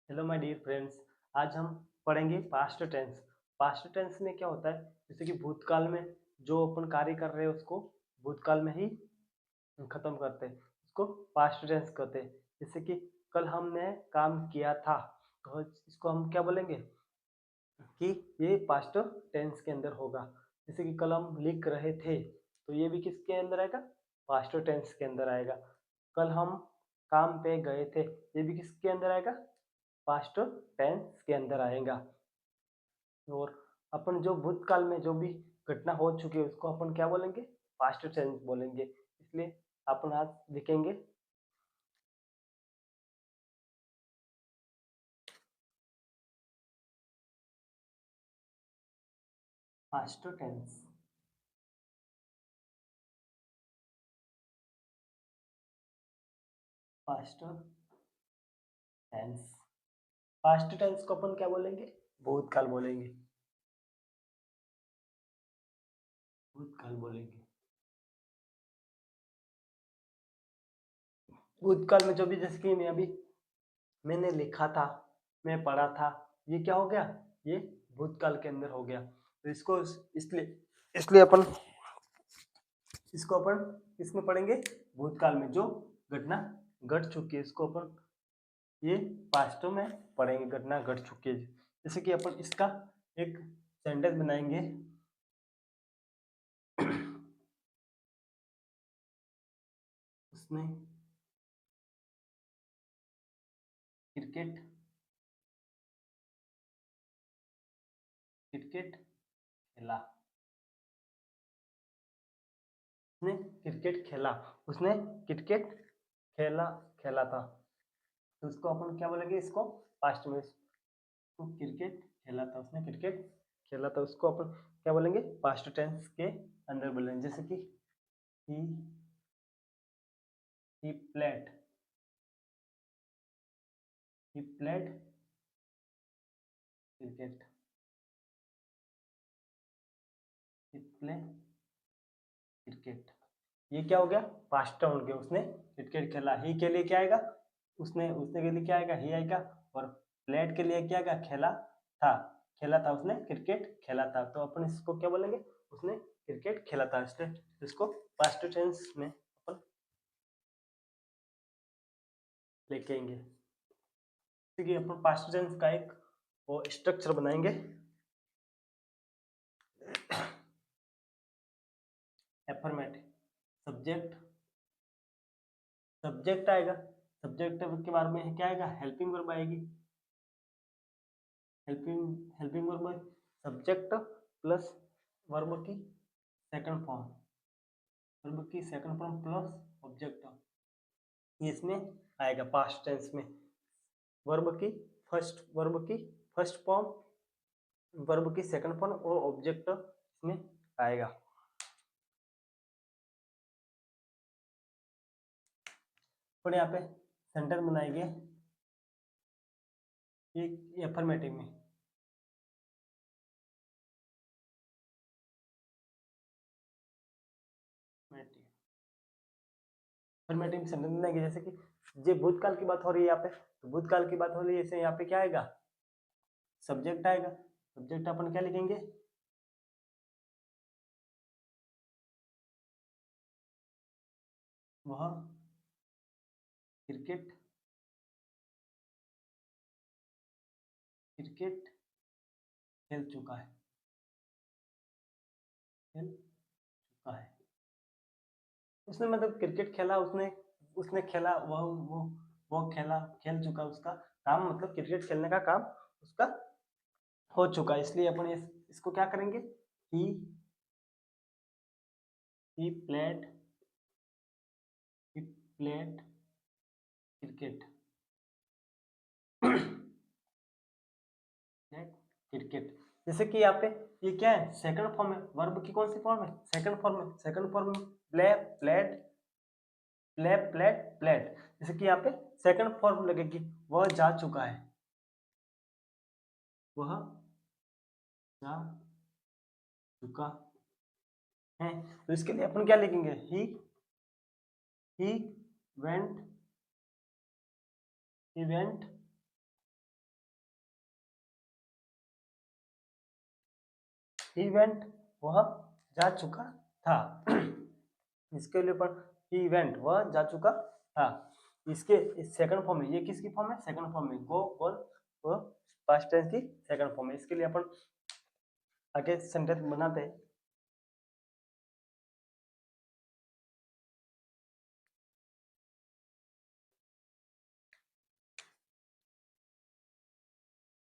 Hello my dear friends. आज हम पढ़ेंगे पास्ट टेंस। पास्ट टेंस में क्या होता है, जैसे कि भूतकाल में जो अपन कार्य कर रहे हैं उसको भूतकाल में ही खत्म करते हैं, उसको पास्ट टेंस कहते हैं। जैसे कि कल हमने काम किया था, तो इसको हम क्या बोलेंगे कि ये पास्ट टेंस के अंदर होगा। जैसे कि कल हम लिख रहे थे, तो ये भी किसके अंदर आएगा, पास्ट टेंस के अंदर आएगा। कल हम काम पे गए थे, ये भी किसके अंदर आएगा, पास्ट टेंस के अंदर आएगा। और अपन जो भूतकाल में जो भी घटना हो चुकी है उसको अपन क्या बोलेंगे, पास्ट टेंस बोलेंगे। इसलिए अपन आज लिखेंगे past tense. Past tense, past tense को अपन क्या बोलेंगे, भूतकाल बोलेंगे। भूतकाल बोलेंगे। भूतकाल में जो भी, जैसे कि मैं अभी मैंने लिखा था, मैं पढ़ा था, ये क्या हो गया, ये भूतकाल के अंदर हो गया। तो इसको इसलिए इसलिए अपन इसको अपन किसमें पढ़ेंगे, भूतकाल में जो घटना घट चुकी है इसको अपन ये पास्ट में पढ़ेंगे, घटना घट चुकी है। जैसे कि अपन इसका एक सेंटेंस बनाएंगे। उसने क्रिकेट क्रिकेट खेला। उसने क्रिकेट खेला। उसने क्रिकेट खेला खेला था। तो उसको अपन क्या बोलेंगे, इसको पास्ट में, उसको क्रिकेट खेला था, उसने क्रिकेट खेला था, उसको अपन क्या बोलेंगे, पास्ट टेंस के अंदर बोलेंगे। जैसे कि he he played he played cricket. He play cricket, ये क्या हो गया, पास्ट टाउन हो गया। उसने क्रिकेट खेला। ही के लिए क्या आएगा, उसने उसने के लिए क्या आएगा, ही आएगा। और प्लेड के लिए क्या आएगा, खेला था। खेला था, उसने क्रिकेट खेला था। तो अपन इसको क्या बोलेंगे, उसने क्रिकेट खेला था। इसलिए इसको पास्ट टेंस में अपन लेके आएंगे। ठीक है, अपन पास्ट टेंस का एक वो स्ट्रक्चर बनाएंगे। एफर्मेटिव, सब्जेक्ट सब्जेक्ट आएगा। सब्जेक्ट के बारे में क्या आएगा, हेल्पिंग वर्ब आएगी। Helping helping verb, subject plus verb की सेकंड फॉर्म, वर्ब की सेकंड फॉर्म प्लस ऑब्जेक्ट, ये इसमें आएगा पास्ट टेंस में। वर्ब की फर्स्ट फॉर्म, वर्ब की सेकंड फॉर्म और ऑब्जेक्ट इसमें आएगा। और यहाँ पे सेंटेंस बनाएंगे ये अफर्मेटिव में। अफर्मेटिव सेंटेंस बनाएंगे, जैसे कि ये भूतकाल की बात हो रही है यहाँ पे, तो भूतकाल की बात हो रही है, जैसे यहाँ पे क्या आएगा, सब्जेक्ट आएगा। सब्जेक्ट अपन क्या लिखेंगे, वह क्रिकेट क्रिकेट खेल चुका है, खेल चुका है। उसने मतलब क्रिकेट खेला, उसने उसने खेला, वो खेला, खेल चुका, उसका काम मतलब क्रिकेट खेलने का काम उसका हो चुका है। इसलिए अपन इसको क्या करेंगे, he he played he played cricket cricket. जैसे कि यहाँ पे ये क्या है, सेकंड फॉर्म है, वर्ब की कौन सी फॉर्म है, सेकंड फॉर्म है। सेकंड फॉर्म में play played play played played, जैसे कि यहाँ पे सेकंड फॉर्म लगेगी, वह जा चुका है, वह जा चुका है। तो इसके लिए अपन क्या लिखेंगे, he went he went event वह जा चुका था। इसके लिए पर इवेंट वह जा चुका था। इसके सेकंड फॉर्म में, ये किसकी फॉर्म है? सेकंड फॉर्म में, गो गोल वो पास्ट टेंस की सेकंड फॉर्म में। इसके लिए अपन आगे सेंटेंस बनाते हैं।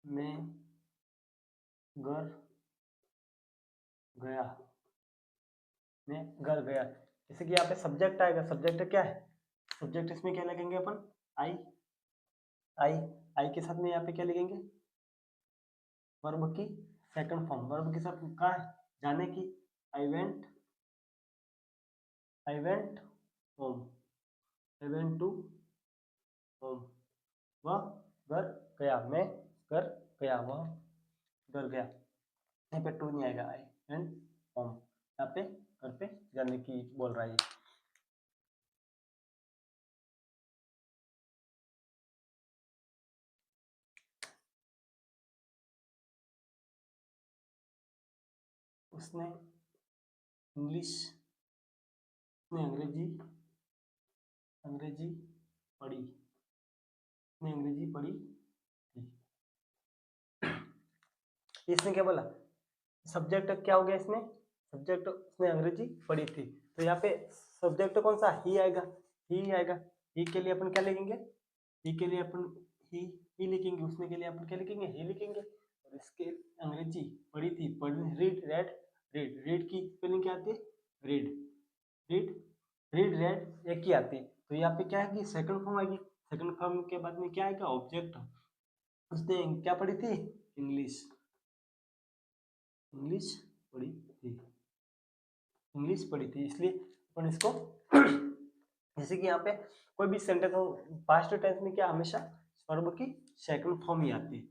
मैं घर गया, मैं घर गया। जैसे कि यहाँ पे सब्जेक्ट आएगा, सब्जेक्ट क्या है? सब्जेक्ट इसमें क्या लगेंगे अपन? आई। आई आई के साथ में यहाँ पे क्या लिखेंगे? वर्ब की सेकंड फॉर्म। वर्ब के साथ कहाँ है? जाने की। I went home, I went to home. वह घर गया, मैं घर गया, वह घर गया। यहाँ पे टू नहीं आएगा, आई वेंट होम। यहाँ पे घर पे जाने की बोल रहा है। उसने इंग्लिश, उसने अंग्रेजी पढ़ी, उसने अंग्रेजी पढ़ी थी। इसने क्या बोला? सब्जेक्ट क्या हो गया इसमें? सब्जेक्ट उसने अंग्रेजी पढ़ी थी, तो यहाँ पे सब्जेक्ट कौन सा? ही आएगा, ही आएगा। ही के लिए अपन क्या लिखेंगे? ही के लिए अपन ही लिखेंगे। उसने के लिए अपन क्या लिखेंगे? ही लिखेंगे। और इसके अंग्रेजी पढ़ी थी, पढ़ रीड रेड, रीड की स्पेलिंग क्या आती है? रीड रीड रेड एक ही आती है। तो यहाँ पे क्या है कि सेकंड फॉर्म आएगी। सेकंड फॉर्म के बाद में क्या आएगा? ऑब्जेक्ट। उसने क्या पढ़ी थी? इंग्लिश पढ़ी थी, इंग्लिश पढ़ी थी। इसलिए अपन इसको जैसे कि यहाँ पे कोई भी सेंटेंस हो, पास्ट टेंस में क्या हमेशा वर्ब की सेकंड फॉर्म ही आती है।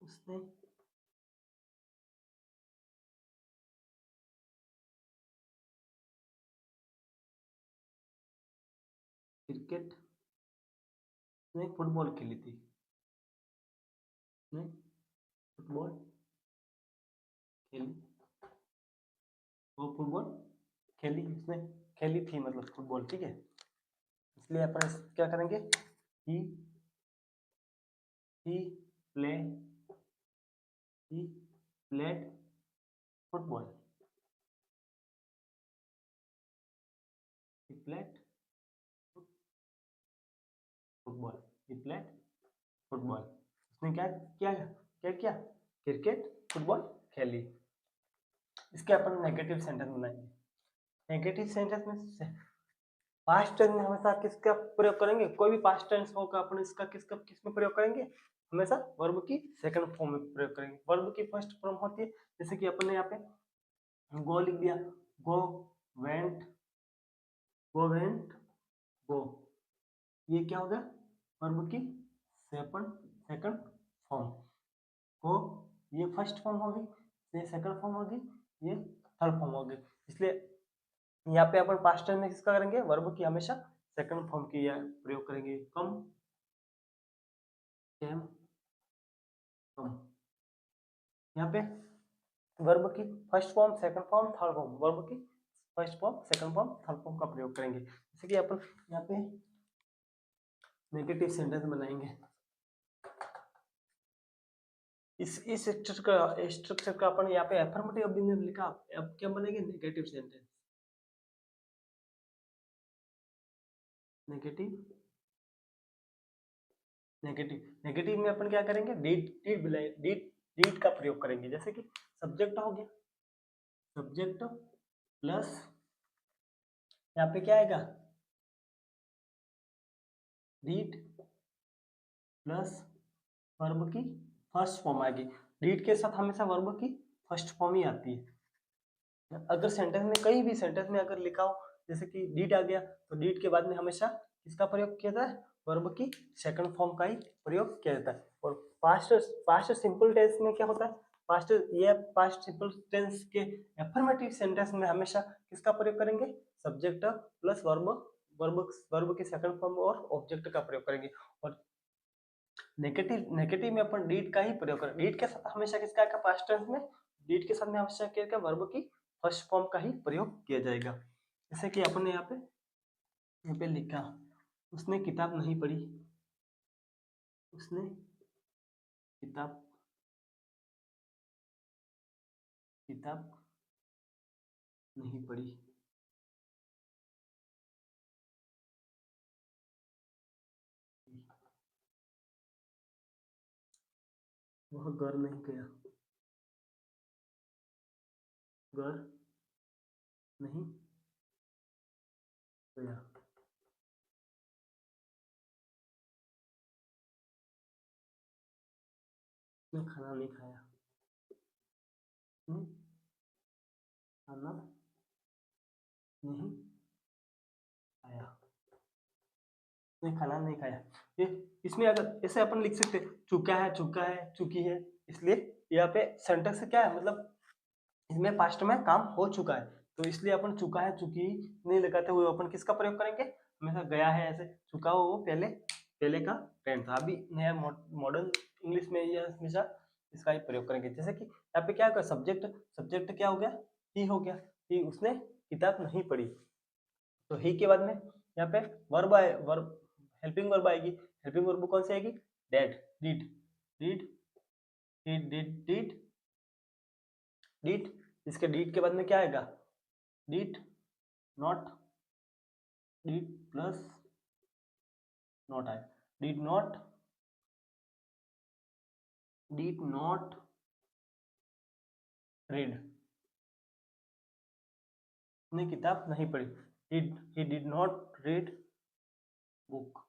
उसने क्रिकेट में फुटबॉल खेली थी, उसने फुटबॉल खेली, वो फुटबॉल खेली, उसने खेली थी मतलब फुटबॉल, ठीक है। इसलिए अपन क्या करेंगे? He play he played football, he played football, he played football. उसने क्या किया? क्या किया? क्रिकेट फुटबॉल खेली। इसके अपन नेगेटिव सेंटेंस बनाएंगे। नेगेटिव सेंटेंस में पास्ट टेंस में हमेशा किसका प्रयोग करेंगे? कोई भी पास्ट टेंस होगा अपन इसका किस में प्रयोग करेंगे? हमेशा वर्ब की सेकंड फॉर्म में प्रयोग करेंगे। वर्ब की फर्स्ट फॉर्म होती है, जैसे कि अपन ने यहाँ पे गो लिख दिया, गो वेंट गो, ये क्या होगा? वर्ब की सेकंड फॉर्म। गो ये फर्स्ट फॉर्म होगी, ये सेकंड फॉर्म होगी, ये थर्ड फॉर्म होगी। इसलिए यहाँ पे अपन पास्ट टेंस में किसका करेंगे? वर्ब की हमेशा सेकंड फॉर्म की प्रयोग करेंगे। कम केम कम। यहाँ पे वर्ब की first form, second form, third form, verb की first form, second form, third form का प्रयोग करेंगे। जैसे कि अपन यहाँ पे नेगेटिव सेंटेंस बनाएंगे। इस स्ट्रक्चर का अपन यहाँ पे अफर्मेटिव ऑब्जेक्टिव लिखा, अब क्या बनेंगे? Negative sentence. नेगेटिव में अपन क्या करेंगे? डीड का प्रयोग करेंगे। जैसे कि सब्जेक्ट हो गया, सब्जेक्ट प्लस यहाँ पे क्या आएगा? डीड प्लस वर्ब की फर्स्ट फॉर्म आएगी। डीड के साथ हमेशा वर्ब की फर्स्ट फॉर्म ही आती है। अगर सेंटेंस में, कहीं भी सेंटेंस में अगर लिखा हो जैसे कि डीड आ गया, तो डीड के बाद में हमेशा किसका प्रयोग किया जाता है? वर्ब की सेकंड फॉर्म का ही प्रयोग किया जाता है। और पास्ट सिंपल टेंस में क्या होता है? पास्ट सिंपल टेंस के एफर्मेटिव सेंटेंस में हमेशा किसका प्रयोग करेंगे? सब्जेक्ट प्लस वर्ब वर्ब की सेकंड फॉर्म और ऑब्जेक्ट का प्रयोग करेंगे। और नेगेटिव में अपन डीड का ही प्रयोग करें। डीड के साथ हमेशा किसका का पास्ट टेंस में डीड के साथ में हमेशा क्या वर्ब की फर्स्ट फॉर्म का ही प्रयोग किया जाएगा। जैसे कि अपन ने यहाँ पे लिखा, उसने किताब नहीं पढ़ी, उसने किताब नहीं पढ़ी। वह घर नहीं गया, घर नहीं गया। उसने खाना नहीं खाया, उसने खाना नहीं खाया, उसने खाना नहीं खाया। ये इसमें अगर ऐसे अपन लिख सकते चुका है, चुकी है, इसलिए यहाँ पे सेंटेंस क्या है, मतलब इसमें पास्ट में काम हो चुका है, तो इसलिए अपन चुका है, चुकी नहीं लगाते हुए अपन किसका प्रयोग करेंगे, हमेशा गया है। ऐसे चुका हो वो पहले का टेंस था। अभी नया मॉडर्न इंग्लिश में ये हमेशा इसका ही प्रयोग करेंगे। जैसे कि यहाँ पे क्या होगा, सब्जेक्ट क्या हो गया, ही हो गया, ही उसने किताब नहीं पढ़ी। तो ही के बाद में यहाँ पे वर्ब आए, वर्ब हेल्पिंग वर्ब आएगी। हेल्पिंग वर्ब कौन सी आएगी, dead, did, did, did, did, did, did. इसके डिड के बाद में क्या आएगा, did not, did plus not आएगा, डिड नॉट रीड, ने किताब नहीं पढ़ी, he did not read book,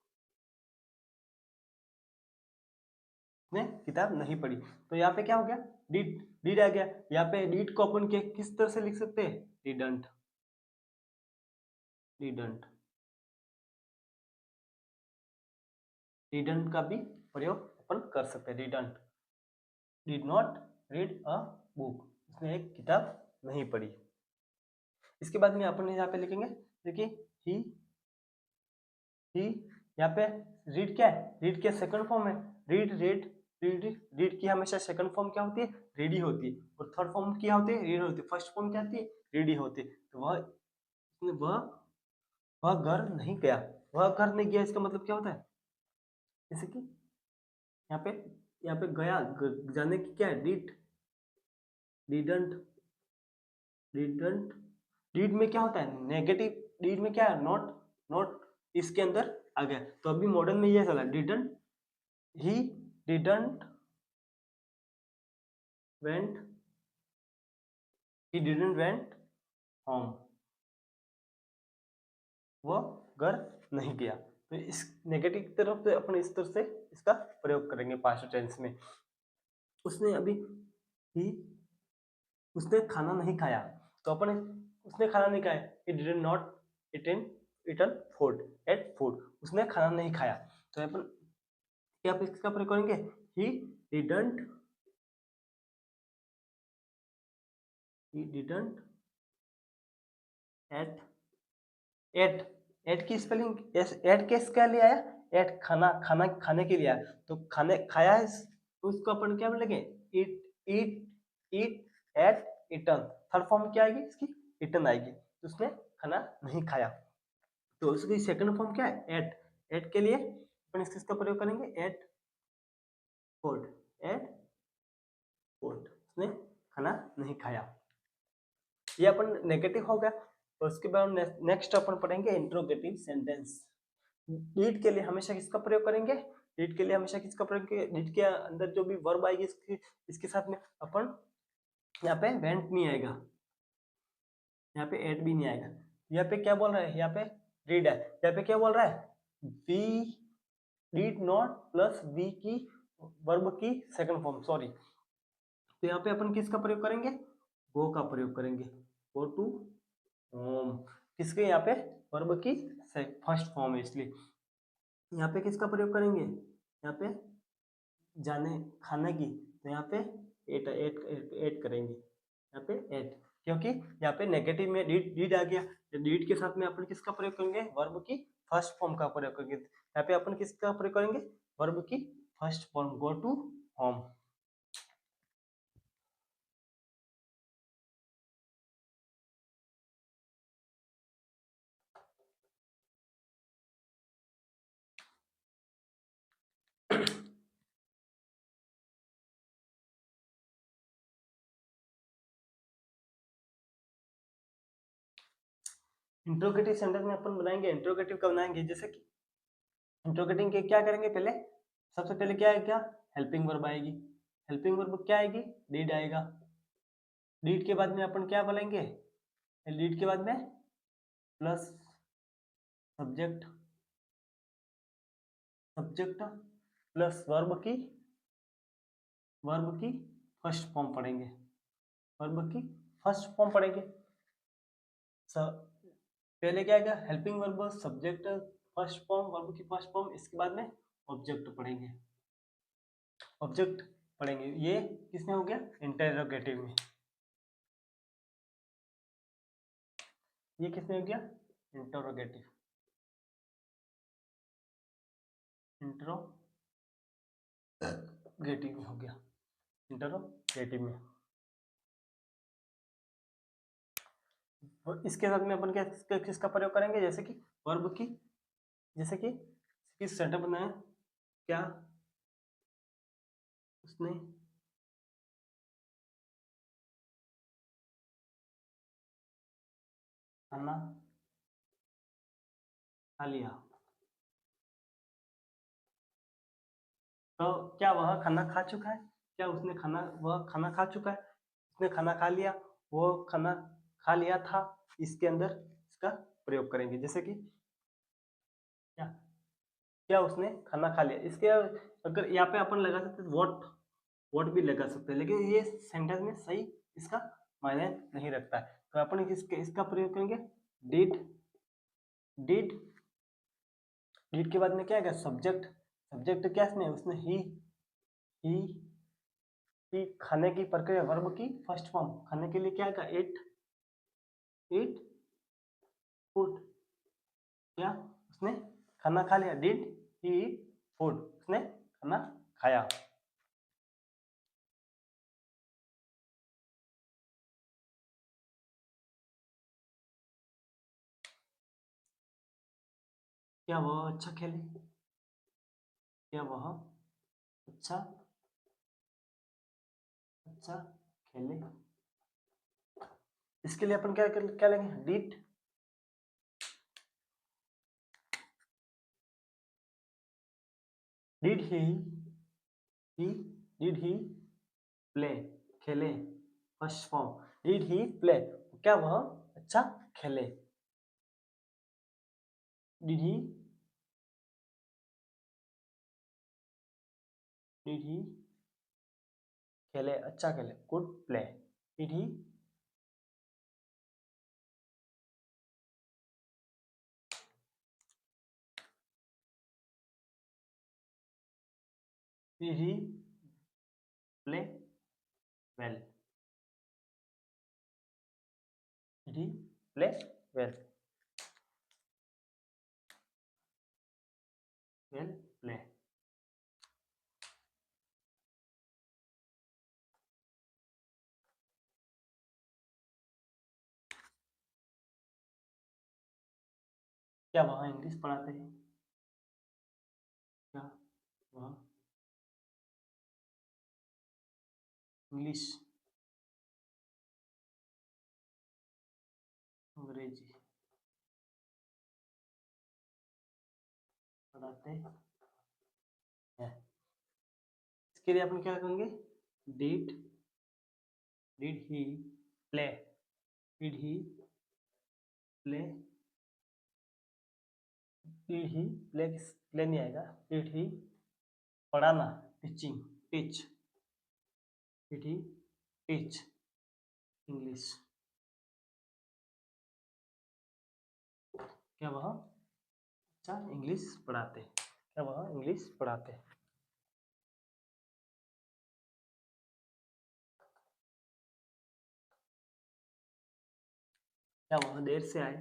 ने किताब नहीं पढ़ी। तो यहाँ पे क्या हो गया, डिड आ गया। यहाँ पे डिड को अपन किस तरह से लिख सकते हैं, डिडंट, डिडंट का भी प्रयोग अपन कर सकते हैं। Did not read a book, उसने एक किताब नहीं पढ़ी। इसके बाद में अपन यहाँ पे लिखेंगे, देखिए ही यहाँ पे रीड क्या है, रीड के सेकंड फॉर्म है, रीड की हमेशा सेकंड फॉर्म क्या होती है, रीडी होती है, और थर्ड फॉर्म क्या होती है, रीड होती है, फर्स्ट फॉर्म क्या होती है, रीडी होती है। तो वह घर नहीं गया, वह घर नहीं गया, इसका मतलब क्या होता है, जैसे कि यहाँ पे गया, जाने की क्या है, डिडंट, डिड में क्या होता है, नेगेटिव, डिड में क्या है, नॉट इसके अंदर आ गया। तो अभी मॉडर्न में ये चला, he didn't went home, वो घर नहीं गया। तो इस नेगेटिव की तरफ से अपन इस तरह से इसका प्रयोग करेंगे पास्ट टेंस में। उसने खाना नहीं खाया, तो अपन उसने खाना नहीं खाया, it did not eaten food, उसने खाना नहीं खाया। तो अपन क्या इसका प्रयोग करेंगे, he didn't एट की स्पेलिंग एट के इसका लिए आया, एट खाने के लिए आया, तो खाने खाया है, तो उसको अपन क्या बोलेंगे, ईट एट इटन। थर्ड फॉर्म क्या आएगी इसकी, इटन आएगी, तो उसने खाना नहीं खाया। तो उसकी सेकंड फॉर्म क्या है, एट के लिए अपन इसका प्रयोग करेंगे, एट फूड, उसने खाना नहीं खाया। ये अपन नेगेटिव हो गया। तो उसके बाद नेक्स्ट अपन पढ़ेंगे इंट्रोगेटिव सेंटेंस। डीड के लिए हमेशा किसका प्रयोग करेंगे, डीड के लिए हमेशा किसका प्रयोग करेंगे, डीड के अंदर जो भी वर्ब आएगी इसके साथ में अपन यहाँ पे वेंट नहीं आएगा, यहाँ पे एट भी नहीं आएगा। यहाँ पे क्या बोल रहा है, यहाँ पे रीड है, यहाँ पे क्या बोल रहा है, we did not plus we की वर्ब की सेकंड फॉर्म, सॉरी। तो यहाँ पे अपन किसका प्रयोग करेंगे, गो का प्रयोग करेंगे, गो टू होम। किसके, यहाँ पे वर्ब की फर्स्ट फॉर्म है, इसलिए यहाँ पे किसका प्रयोग करेंगे, यहाँ पे जाने खाने की, तो यहाँ पे एट करेंगे, यहाँ पे एट, क्योंकि यहाँ पे नेगेटिव में डीड आ गया, डिड के साथ में अपन किसका प्रयोग करेंगे, वर्ब की फर्स्ट फॉर्म का प्रयोग करेंगे। यहाँ पे अपन किसका प्रयोग करेंगे, वर्ब की first form, go to home. Interrogative sentence में अपन बनाएंगे, इंट्रोगेटिव का बनाएंगे, जैसे कि इंट्रोगेटिव के क्या करेंगे, पहले सबसे पहले क्या है, क्या हेल्पिंग वर्ब आएगी। हेल्पिंग वर्ब क्या आएगी, डिड आएगा। डिड के बाद में अपन क्या बोलेंगे, डिड के बाद में plus subject, subject plus verb की फर्स्ट फॉर्म पढ़ेंगे, वर्ब की फर्स्ट फॉर्म पढ़ेंगे। पहले क्या आएगा, helping verb, subject, first form, verb की फर्स्ट फॉर्म, इसके बाद में ऑब्जेक्ट पढ़ेंगे, ऑब्जेक्ट पढ़ेंगे। ये किसमें हो गया, इंटरोगेटिव में। ये किसमें हो गया, इंटरोगेटिव, इंटरोगेटिव में हो गया, इंटरोगेटिव में। और इसके साथ में अपन क्या किसका प्रयोग करेंगे, जैसे कि वर्ब की, जैसे कि किस सेंटेंस बनाया, क्या उसने खाना खा लिया, तो क्या वह खाना खा चुका है, क्या उसने खाना, वह खाना खा चुका है, उसने खाना खा लिया, वो खाना खा लिया था, इसके अंदर इसका प्रयोग करेंगे। जैसे कि क्या, क्या उसने खाना खा लिया, इसके अगर यहाँ पे अपन लगा सकते वॉट भी लगा सकते हैं, लेकिन ये सेंटेंस में सही इसका मायने नहीं रखता है, तो अपन इसका प्रयोग करेंगे डिड। डिड डिड के बाद में क्या आएगा, सब्जेक्ट, सब्जेक्ट क्या इसने, उसने ही खाने की प्रक्रिया, वर्ब की फर्स्ट फॉर्म, खाने के लिए क्या आएगा, इट फूड, क्या उसने खाना खा लिया, डिड ही ईट फूड, उसने खाना खाया। क्या वह अच्छा खेले, क्या वह अच्छा अच्छा खेले, इसके लिए अपन क्या लेंगे, did he did he play, खेले, first form, did he play, क्या वह अच्छा खेले, डिड ही खेले, अच्छा खेले, good play, did he play well, did he play well, well play. क्या वह इंग्लिश पढ़ाते हैं, क्या वह इंग्लिश अंग्रेजी पढ़ाते हैं, इसके लिए अपन क्या करेंगे, did did he play, did he play, did he play नहीं आएगा, डिड ही पढ़ाना, teaching, teach, did he teach English, क्या वह अच्छा इंग्लिश पढ़ाते, क्या वह इंग्लिश पढ़ाते। क्या वह देर से आए,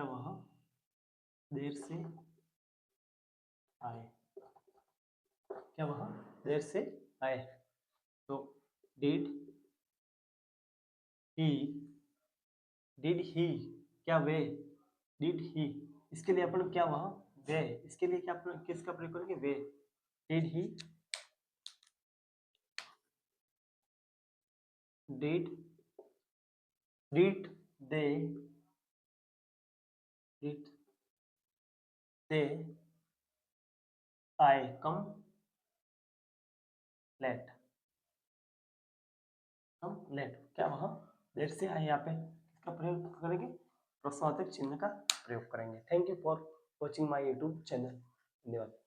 क्या वह देर से आए, क्या वह देर से आए। तो डिड ही, डिड ही, क्या वे, डिड ही, इसके लिए अपन क्या वह वे, इसके लिए क्या अपन किसका प्रयोग करेंगे, वे। Did he, did, did they, did they I come late, come late, क्या वह देर से आए। यहाँ पे इसका प्रयोग करेंगे, प्रश्नार्थक चिन्ह का प्रयोग करेंगे। Thank you for watching my YouTube channel. धन्यवाद।